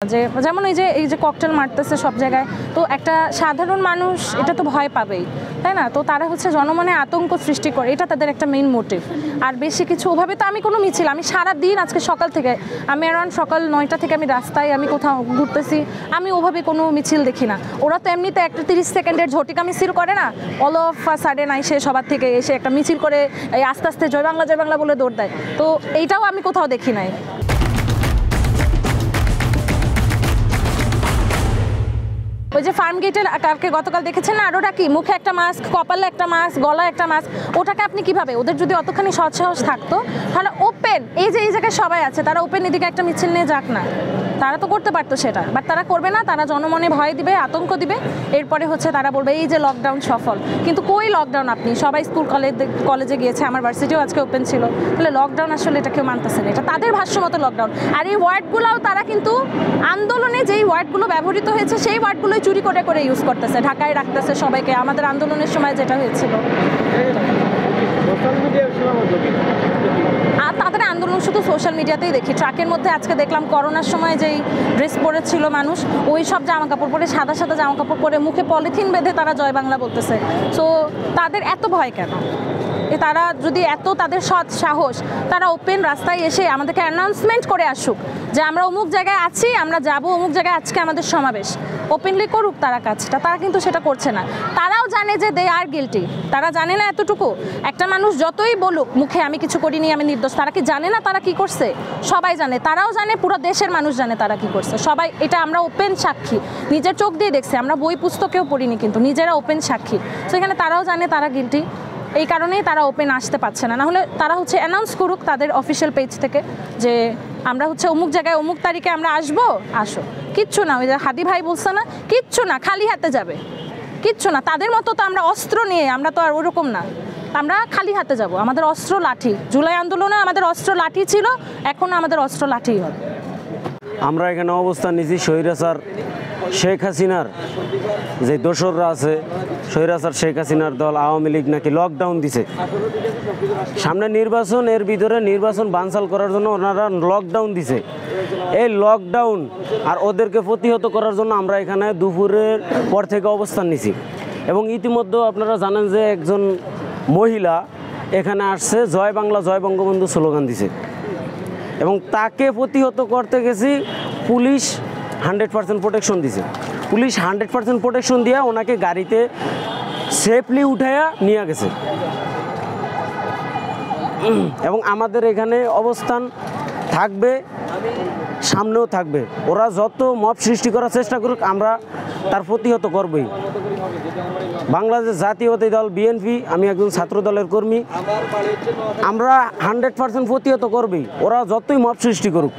যে যেমন এই যে ককটেল মারতেছে সব জায়গায়, তো একটা সাধারণ মানুষ এটা তো ভয় পাবেই, তাই না? তো তারা হচ্ছে জনমনে আতঙ্ক সৃষ্টি করে, এটা তাদের একটা মেইন মোটিভ। আর বেশি কিছু ওভাবে তো আমি কোনো মিছিল, আমি সারাদিন আজকে সকাল থেকে আমি অ্যারাউন্ড সকাল 9টা থেকে আমি রাস্তায় আমি কোথাও ঘুরতেছি, আমি ওভাবে কোনো মিছিল দেখি না। ওরা তো এমনিতে একটা 30 সেকেন্ডের ঝটিকা মিছিল করে না, অল অফ সাডেন আইসে সবার থেকে এসে একটা মিছিল করে এই আস্তে আস্তে জয় বাংলা বলে দৌড় দেয়। তো এইটাও আমি কোথাও দেখি নাই। ওই যে ফার্ম গেটের কারকে গতকাল দেখেছেন না, আরোটা কি মুখে একটা মাস্ক, কপালে একটা মাস্ক, গলায় একটা মাস্ক, ওটাকে আপনি কিভাবে, ওদের যদি অতখানি সৎসাহস থাকতো তাহলে ওপেন এই জায়গায় সবাই আছে, তারা ওপেন এদিকে একটা মিছিল নিয়ে যাক না, তারা তো করতে পারতো সেটা, বাট তারা করবে না। তারা জনমনে ভয় দিবে, আতঙ্ক দিবে, এরপরে হচ্ছে তারা বলবে এই যে লকডাউন সফল। কিন্তু কই লকডাউন? আপনি সবাই স্কুল কলেজে গিয়েছে, আমার ভার্সিটিও আজকে ওপেন ছিল, তাহলে লকডাউন আসলে এটা কেউ মানতেছে না, এটা তাদের ভাষ্যমতো লকডাউন। আর এই ওয়ার্ডগুলোও তারা কিন্তু আন্দোলনে যেই ওয়ার্ডগুলো ব্যবহৃত হয়েছে সেই ওয়ার্ডগুলোই চুরি করে করে ইউজ করতেছে, ঢাকায় রাখতেছে সবাইকে, আমাদের আন্দোলনের সময় যেটা হয়েছিল। আর তাদের আন্দোলন শুধু সোশ্যাল মিডিয়াতেই দেখি। ট্রাকের মধ্যে আজকে দেখলাম করোনার সময় যেই ড্রেস পরেছিল মানুষ, ওই সব জামা কাপড় পরে, সাদা সাদা জামা কাপড় পরে, মুখে পলিথিন বেঁধে তারা জয় বাংলা বলতেছে। সো তাদের এত ভয় কেন? তারা যদি এত তাদের সৎ সাহস, তারা ওপেন রাস্তায় এসে আমাদেরকে অ্যানাউন্সমেন্ট করে আসুক যে আমরা অমুক জায়গায় আছি, আমরা যাব অমুক জায়গায়, আজকে আমাদের সমাবেশ, ওপেনলি করুক তারা কাজটা। তারা কিন্তু সেটা করছে না। তারাও জানে যে দে আর গিলটি, তারা জানে না এতটুকু? একটা মানুষ যতই বলুক মুখে আমি কিছু করিনি, আমি নির্দোষ, তারা কি জানে না তারা কি করছে? সবাই জানে, তারাও জানে, পুরো দেশের মানুষ জানে তারা কি করছে, সবাই। এটা আমরা ওপেন সাক্ষী, নিজের চোখ দিয়ে দেখছি, আমরা বই পুস্তকেও পড়িনি, কিন্তু নিজেরা ওপেন সাক্ষী। সেখানে তারাও জানে তারা গিলটি, এই কারণেই তারা ওপেন আসতে পারছে না। নাহলে তারা হচ্ছে অ্যানাউন্স করুক তাদের অফিসিয়াল পেজ থেকে যে আমরা হচ্ছে অমুক জায়গায় অমুক তারিখে আমরা আসবো, আসো। কিচ্ছু না, ওই যে হাদি ভাই বলছে না, কিচ্ছু না, খালি হাতে যাবে, কিচ্ছু না। তাদের মতো তো আমরা অস্ত্র নিয়ে, আমরা তো আর ওরকম না, আমরা খালি হাতে যাব। আমাদের অস্ত্র লাঠি, জুলাই আন্দোলনে আমাদের অস্ত্র লাঠি ছিল, এখনও আমাদের অস্ত্র লাঠিই হবে। আমরা এখানে অবস্থান নিয়েছি স্বৈরাচার শেখ হাসিনার যে দোসররা আছে, স্বৈরাচার শেখ হাসিনার দল আওয়ামী লীগ নাকি লকডাউন দিছে সামনে নির্বাচন, এর ভিতরে নির্বাচন বানচাল করার জন্য ওনারা লকডাউন দিছে। এই লকডাউন আর ওদেরকে প্রতিহত করার জন্য আমরা এখানে দুপুরের পর থেকে অবস্থান নিছি। এবং ইতিমধ্যে আপনারা জানেন যে একজন মহিলা এখানে আসছে, জয় বাংলা জয় বঙ্গবন্ধু স্লোগান দিছে, এবং তাকে প্রতিহত করতে গেছি। পুলিশ 100% প্রোটেকশন দিছে। পুলিশ 100% প্রোটেকশন দিয়ে ওনাকে গাড়িতে সেফলি উঠাইয়া নিয়ে গেছে। এবং আমাদের এখানে অবস্থান থাকবে, সামনেও থাকবে। ওরা যত মব সৃষ্টি করার চেষ্টা করুক, আমরা তার প্রতিহত করবই। বাংলাদেশ জাতীয়তাবাদী দল বিএনপি, আমি একজন ছাত্র দলের কর্মী, আমরা 100% প্রতিহত করবই, ওরা যতই মব সৃষ্টি করুক।